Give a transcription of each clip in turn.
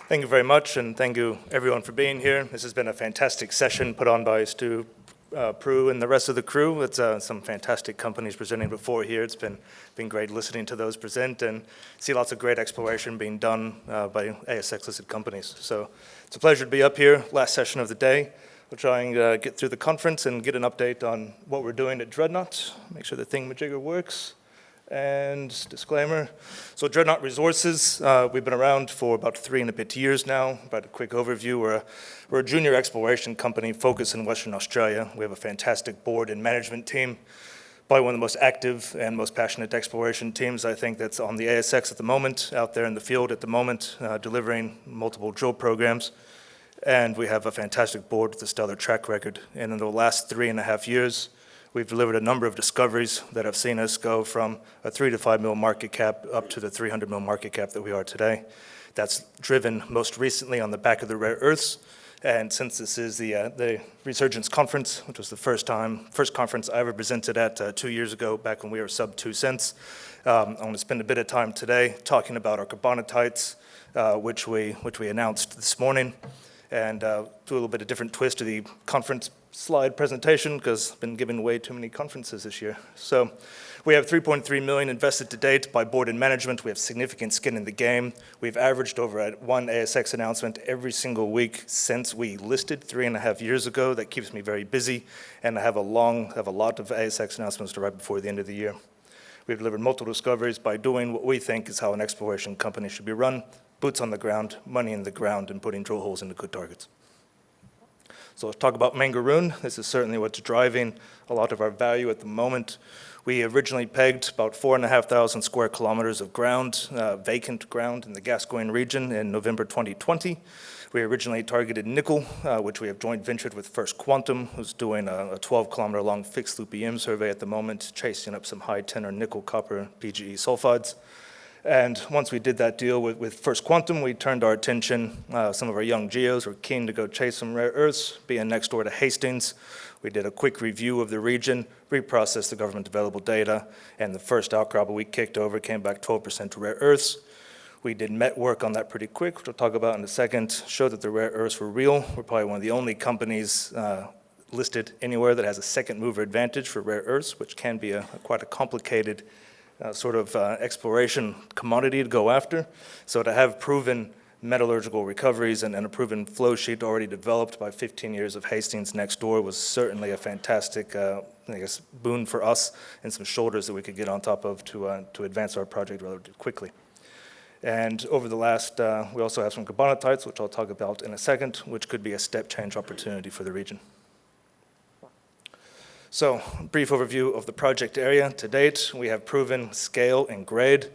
Thank you very much, and thank you everyone for being here. This has been a fantastic session put on by Stu, Prue, and the rest of the crew. It's some fantastic companies presenting before here. It's been great listening to those present and see lots of great exploration being done by ASX-listed companies. So it's a pleasure to be up here, last session of the day. We'll try and get through the conference and get an update on what we're doing at Dreadnought, make sure the thingamajigger works. And disclaimer, so Dreadnought Resources, we've been around for about 3 and a bit years now. About a quick overview, we're a junior exploration company focused in Western Australia. We have a fantastic board and management team, probably one of the most active and most passionate exploration teams I think that's on the ASX at the moment, out there in the field at the moment, delivering multiple drill programs. And we have a fantastic board with a stellar track record. And in the last 3.5 years, we've delivered a number of discoveries that have seen us go from a 3 to 5 mil market cap up to the 300 mil market cap that we are today. That's driven most recently on the back of the rare earths. And since this is the Resurgence Conference, which was the first conference I ever presented at 2 years ago, back when we were sub 2 cents, I want to spend a bit of time today talking about our carbonatites, which we announced this morning, and do a little bit of different twist to the conference slide presentation because I've been giving away too many conferences this year. So we have 3.3 million invested to date by board and management. We have significant skin in the game. We've averaged over at one ASX announcement every single week since we listed 3.5 years ago. That keeps me very busy, and I have a lot of ASX announcements to write before the end of the year. We've delivered multiple discoveries by doing what we think is how an exploration company should be run: boots on the ground, money in the ground, and putting drill holes into good targets. So let's talk about Mangaroon. This is certainly what's driving a lot of our value at the moment. We originally pegged about 4,500 square kilometers of ground, vacant ground in the Gascoyne region in November 2020. We originally targeted nickel, which we have joint ventured with First Quantum, who's doing a 12-kilometer long fixed loop EM survey at the moment, chasing up some high tenor nickel, copper, PGE sulfides. And once we did that deal with First Quantum, we turned our attention, some of our young geos were keen to go chase some rare earths, being next door to Hastings. We did a quick review of the region, reprocessed the government available data, and the first outcrop we kicked over came back 12% to rare earths. We did met work on that pretty quick, which we'll talk about in a second, showed that the rare earths were real. We're probably one of the only companies listed anywhere that has a second mover advantage for rare earths, which can be quite a complicated exploration commodity to go after. So to have proven metallurgical recoveries and a proven flow sheet already developed by 15 years of Hastings next door was certainly a fantastic boon for us and some shoulders that we could get on top of to advance our project relatively quickly. And over the last, we also have some carbonatites, which I'll talk about in a second, which could be a step change opportunity for the region. So, brief overview of the project area. To date, we have proven scale and grade.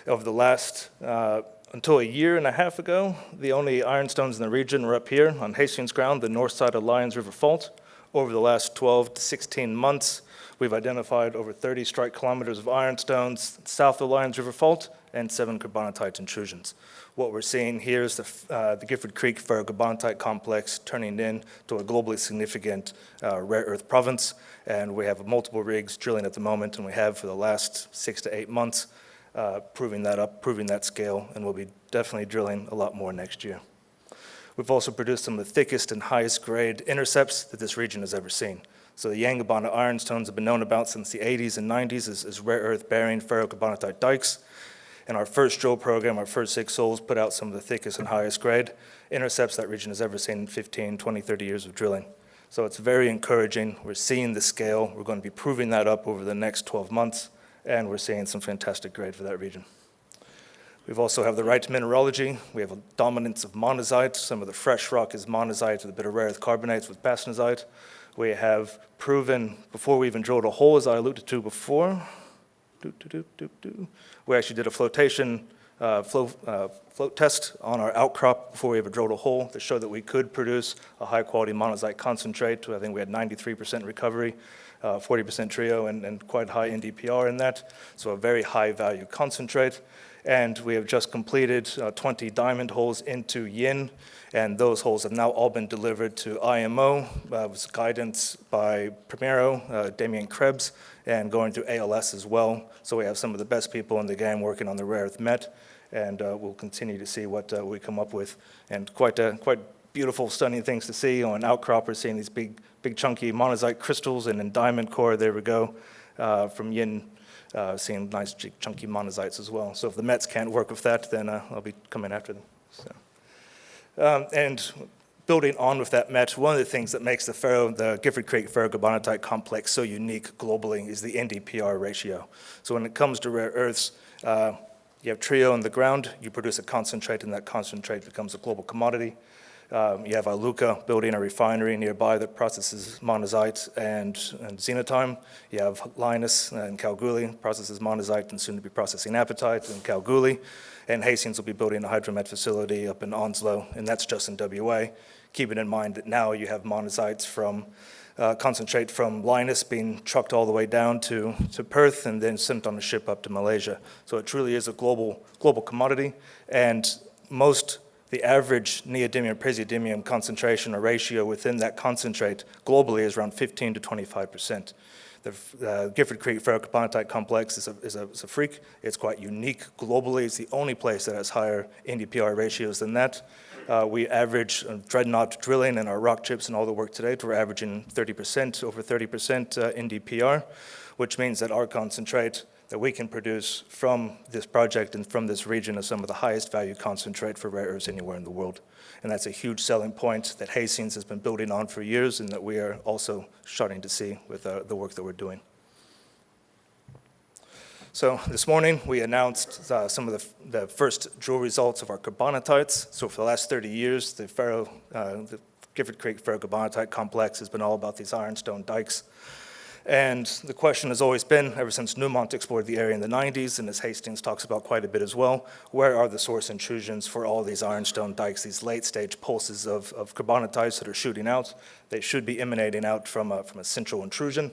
Over the last, until a year and a half ago, the only ironstones in the region were up here on Hastings ground, the north side of Lions River Fault. Over the last 12 to 16 months, we've identified over 30 strike kilometers of ironstones south of Lions River Fault and 7 carbonatite intrusions. What we're seeing here is the Gifford Creek ferrocarbonatite complex turning into a globally significant rare earth province, and we have multiple rigs drilling at the moment, and we have for the last 6 to 8 months, proving that up, proving that scale, and we'll be definitely drilling a lot more next year. We've also produced some of the thickest and highest grade intercepts that this region has ever seen. So the Yangibana ironstones have been known about since the 80s and 90s as rare earth bearing ferrocarbonatite dikes. And our first drill program, our first 6 holes, put out some of the thickest and highest grade intercepts that region has ever seen in 15, 20, 30 years of drilling. So it's very encouraging. We're seeing the scale. We're going to be proving that up over the next 12 months, and we're seeing some fantastic grade for that region. We also have the right to mineralogy. We have a dominance of monazite. Some of the fresh rock is monazite with a bit of rare earth carbonates with bastnasite. We have proven, before we even drilled a hole, as I alluded to before, we actually did a flotation float test on our outcrop before we ever drilled a hole that showed that we could produce a high-quality monazite concentrate. I think we had 93% recovery, 40% trio, and quite high NdPr in that, so a very high-value concentrate. And we have just completed 20 diamond holes into Yin, and those holes have now all been delivered to IMO with guidance by Primero, Damien Krebs, and going through ALS as well. So we have some of the best people in the game working on the rare earth met, and we'll continue to see what we come up with. And quite beautiful, stunning things to see on outcroppers, seeing these big chunky monazite crystals, and in diamond core, there we go, from Yin, seeing nice chunky monazites as well. So if the Mets can't work with that, then I'll be coming after them. So. And building on with that Met, one of the things that makes the Gifford Creek ferrocarbonatite complex so unique globally is the NdPr ratio. So when it comes to rare earths, you have trio in the ground, you produce a concentrate, and that concentrate becomes a global commodity. You have Iluka building a refinery nearby that processes monazite and xenotime. You have Lynas in Kalgoorlie, processes monazite and soon to be processing apatite in Kalgoorlie. And Hastings will be building a hydromet facility up in Onslow, and that's just in WA. Keeping in mind that now you have monazites from concentrate from Lynas being trucked all the way down to Perth and then sent on a ship up to Malaysia. So it truly is a global commodity, and the average neodymium praseodymium concentration or ratio within that concentrate globally is around 15 to 25%. The Gifford Creek ferrocarbonatite complex is a freak. It's quite unique globally. It's the only place that has higher NdPr ratios than that. We average Dreadnought drilling and our rock chips and all the work today, we're averaging 30%, over 30% NdPr, which means that our concentrate that we can produce from this project and from this region is some of the highest value concentrate for rare earths anywhere in the world. And that's a huge selling point that Hastings has been building on for years and that we are also starting to see with the work that we're doing. So this morning we announced some of the first drill results of our carbonatites. So for the last 30 years, the Gifford Creek ferrocarbonatite complex has been all about these ironstone dikes. And the question has always been, ever since Newmont explored the area in the 90s, and as Hastings talks about quite a bit as well, where are the source intrusions for all these ironstone dikes, these late-stage pulses of carbonatites that are shooting out? They should be emanating out from a central intrusion.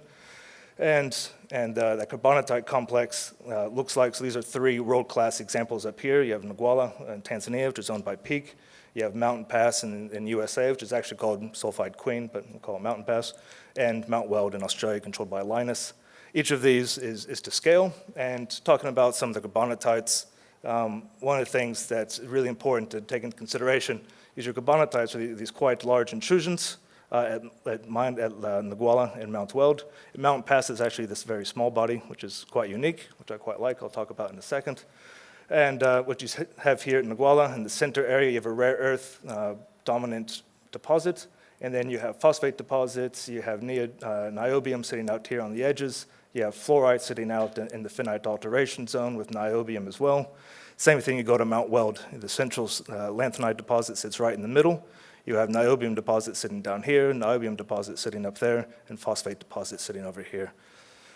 And that carbonatite complex looks like, so these are three world-class examples up here. You have Nguala in Tanzania, which is owned by Peak. You have Mountain Pass in USA, which is actually called Sulfide Queen, but we'll call it Mountain Pass, and Mount Weld in Australia, controlled by Lynas. Each of these is to scale, and talking about some of the carbonatites, one of the things that's really important to take into consideration is your carbonatites are these quite large intrusions at Nguala and Mount Weld. Mountain Pass is actually this very small body, which is quite unique, which I quite like. I'll talk about in a second. And what you have here at Nguala, in the center area, you have a rare earth dominant deposit, and then you have phosphate deposits, you have niobium sitting out here on the edges, you have fluorite sitting out in the phenite alteration zone with niobium as well. Same thing, you go to Mount Weld, the central lanthanide deposit sits right in the middle. You have niobium deposit sitting down here, niobium deposit sitting up there, and phosphate deposit sitting over here.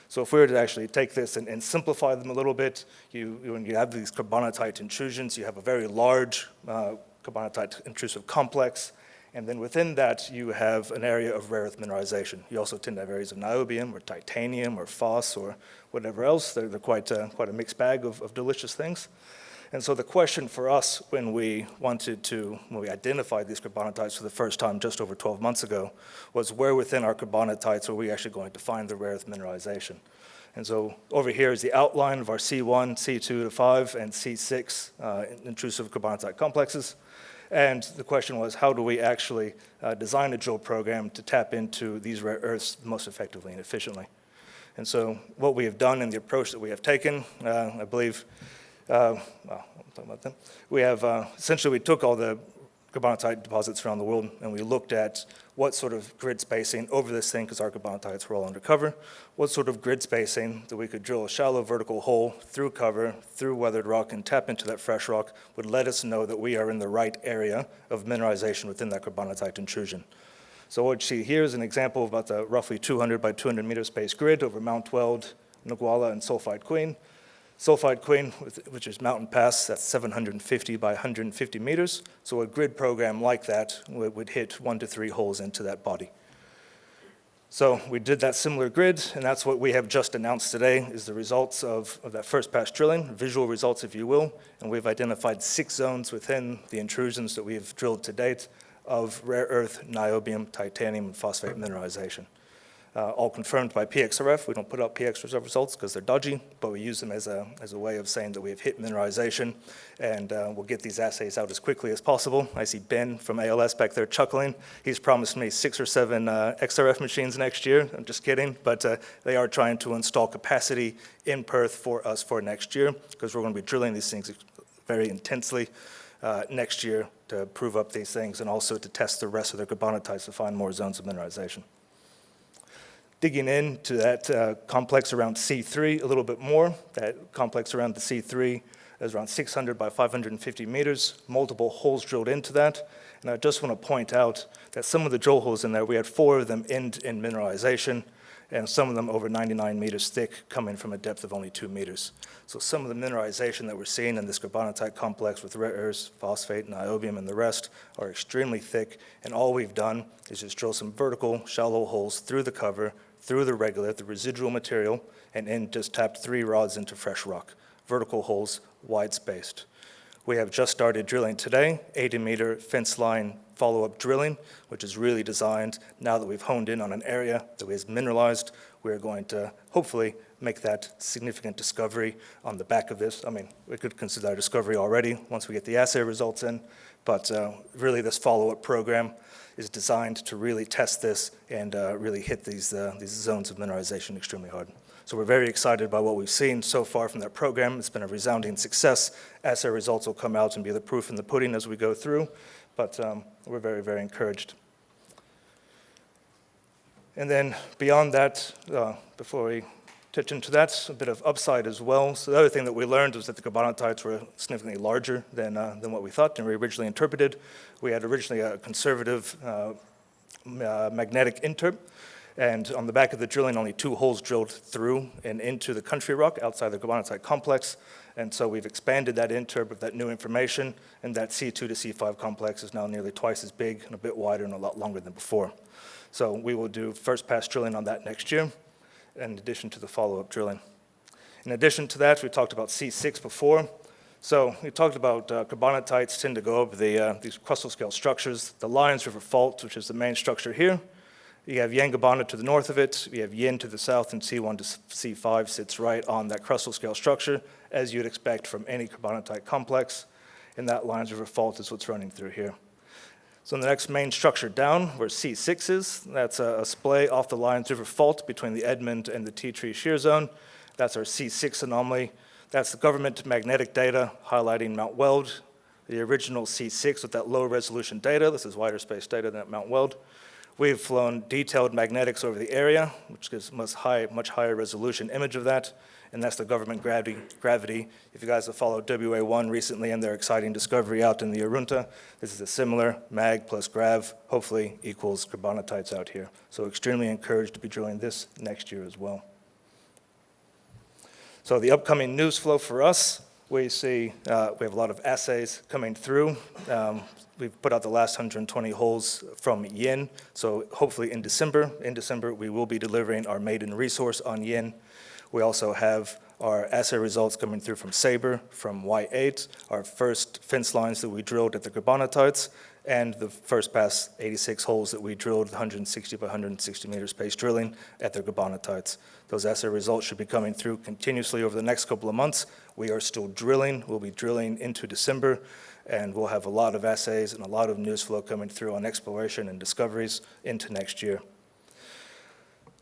So if we were to actually take this and simplify them a little bit, when you have these carbonatite intrusions, you have a very large carbonatite intrusive complex, and then within that, you have an area of rare earth mineralization. You also tend to have areas of niobium or titanium or phos or whatever else. They're quite a mixed bag of delicious things. And so the question for us when we identified these carbonatites for the first time just over 12 months ago was where within our carbonatites are we actually going to find the rare earth mineralization. And so over here is the outline of our C1, C2 to 5, and C6 intrusive carbonatite complexes. And the question was, how do we actually design a drill program to tap into these rare earths most effectively and efficiently? And so what we have done and the approach that we have taken, I believe, I'll talk about them. We have, essentially we took all the carbonatite deposits around the world and we looked at what sort of grid spacing over this thing, because our carbonatites were all undercover, what sort of grid spacing that we could drill a shallow vertical hole through cover, through weathered rock, and tap into that fresh rock would let us know that we are in the right area of mineralization within that carbonatite intrusion. So what you see here is an example of about the roughly 200 by 200 meter space grid over Mount Weld, Nguala, and Sulfide Queen. Sulfide Queen, which is Mountain Pass, that's 750 by 150 meters. So a grid program like that would hit 1 to 3 holes into that body. So we did that similar grid, and that's what we have just announced today is the results of that first pass drilling, visual results, if you will. And we've identified 6 zones within the intrusions that we've drilled to date of rare earth, niobium, titanium, and phosphate mineralization. all confirmed by PXRF. We don't put out PX reserve results because they're dodgy, but we use them as a way of saying that we have hit mineralization, and we'll get these assays out as quickly as possible. I see Ben from ALS back there chuckling. He's promised me 6 or 7 XRF machines next year. I'm just kidding, but they are trying to install capacity in Perth for us for next year, because we're going to be drilling these things very intensely next year to prove up these things, and also to test the rest of the carbonatites to find more zones of mineralization. Digging into that complex around C3 a little bit more, that complex around the C3 is around 600 by 550 meters, multiple holes drilled into that. And I just want to point out that some of the drill holes in there, we had 4 of them end in mineralization, and some of them over 99 meters thick, coming from a depth of only 2 meters. So some of the mineralization that we're seeing in this carbonatite complex with rare earths, phosphate, niobium, and the rest are extremely thick, and all we've done is just drill some vertical, shallow holes through the cover, through the regolith, the residual material, and then just tapped 3 rods into fresh rock. Vertical holes, wide-spaced. We have just started drilling today, 80-meter fence line follow-up drilling, which is really designed, now that we've honed in on an area that is mineralized, we're going to hopefully make that significant discovery on the back of this. I mean, we could consider that a discovery already once we get the assay results in, but really this follow-up program is designed to really test this and really hit these zones of mineralization extremely hard. So we're very excited by what we've seen so far from that program. It's been a resounding success. Assay results will come out and be the proof in the pudding as we go through, but we're very, very encouraged. And then beyond that, before we touch into that, a bit of upside as well. So the other thing that we learned was that the carbonatites were significantly larger than what we thought and we originally interpreted. We had originally a conservative magnetic interp, and on the back of the drilling, only 2 holes drilled through and into the country rock outside the carbonatite complex. And so we've expanded that interp with that new information, and that C2 to C5 complex is now nearly twice as big and a bit wider and a lot longer than before. So we will do first pass drilling on that next year, in addition to the follow-up drilling. In addition to that, we talked about C6 before. So we talked about carbonatites tend to go over these crustal scale structures. The Lions River Fault, which is the main structure here. You have Yangibana to the north of it, you have Yin to the south, and C1 to C5 sits right on that crustal scale structure, as you'd expect from any carbonatite complex. And that Lions River Fault is what's running through here. So the next main structure down, where C6 is, that's a splay off the Lions River Fault between the Edmund and the Tea Tree Shear Zone. That's our C6 anomaly. That's the government magnetic data highlighting Mount Weld, the original C6 with that low resolution data. This is wider space data than at Mount Weld. We've flown detailed magnetics over the area, which gives much higher resolution image of that, and that's the government gravity. If you guys have followed WA1 recently and their exciting discovery out in the Arunta, this is a similar mag plus grav, hopefully equals carbonatites out here. So extremely encouraged to be drilling this next year as well. So the upcoming news flow for us, we see we have a lot of assays coming through. We've put out the last 120 holes from Yin, so hopefully in December we will be delivering our maiden resource on Yin. We also have our assay results coming through from Sabre, from Y8, our first fence lines that we drilled at the carbonatites, and the first pass 86 holes that we drilled, 160 by 160 meter space drilling at the carbonatites. Those assay results should be coming through continuously over the next couple of months. We are still drilling. We'll be drilling into December, and we'll have a lot of assays and a lot of news flow coming through on exploration and discoveries into next year.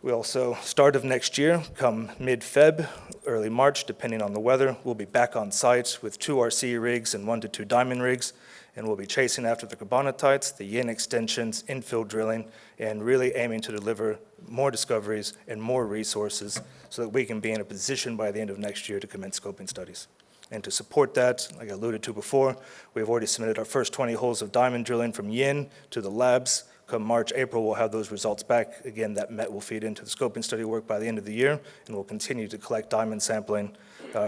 We also, start of next year, come mid-Feb, early March, depending on the weather, we'll be back on site with 2 RC rigs and 1 to 2 diamond rigs, and we'll be chasing after the carbonatites, the Yin extensions, infill drilling, and really aiming to deliver more discoveries and more resources so that we can be in a position by the end of next year to commence scoping studies. And to support that, like I alluded to before, we've already submitted our first 20 holes of diamond drilling from Yin to the labs. Come March, April, we'll have those results back. Again, that MET will feed into the scoping study work by the end of the year, and we'll continue to collect diamond sampling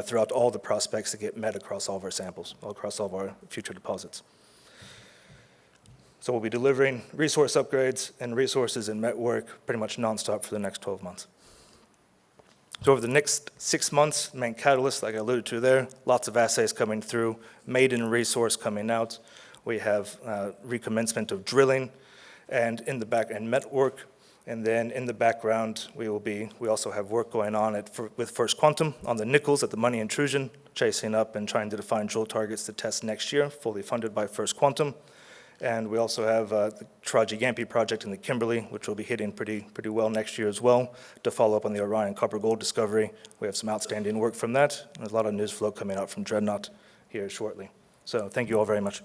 throughout all the prospects to get MET across all of our samples, across all of our future deposits. So we'll be delivering resource upgrades and resources and MET work pretty much nonstop for the next 12 months. So over the next 6 months, main catalyst, like I alluded to there, lots of assays coming through, maiden resource coming out. We have recommencement of drilling, and in the back end MET work. And then in the background, we also have work going on with First Quantum on the nickels at the Money Intrusion, chasing up and trying to define drill targets to test next year, fully funded by First Quantum. And we also have the Taraji-Yampi project in the Kimberley, which will be hitting pretty well next year as well, to follow up on the Orion copper gold discovery. We have some outstanding work from that. There's a lot of news flow coming out from Dreadnought here shortly. So thank you all very much.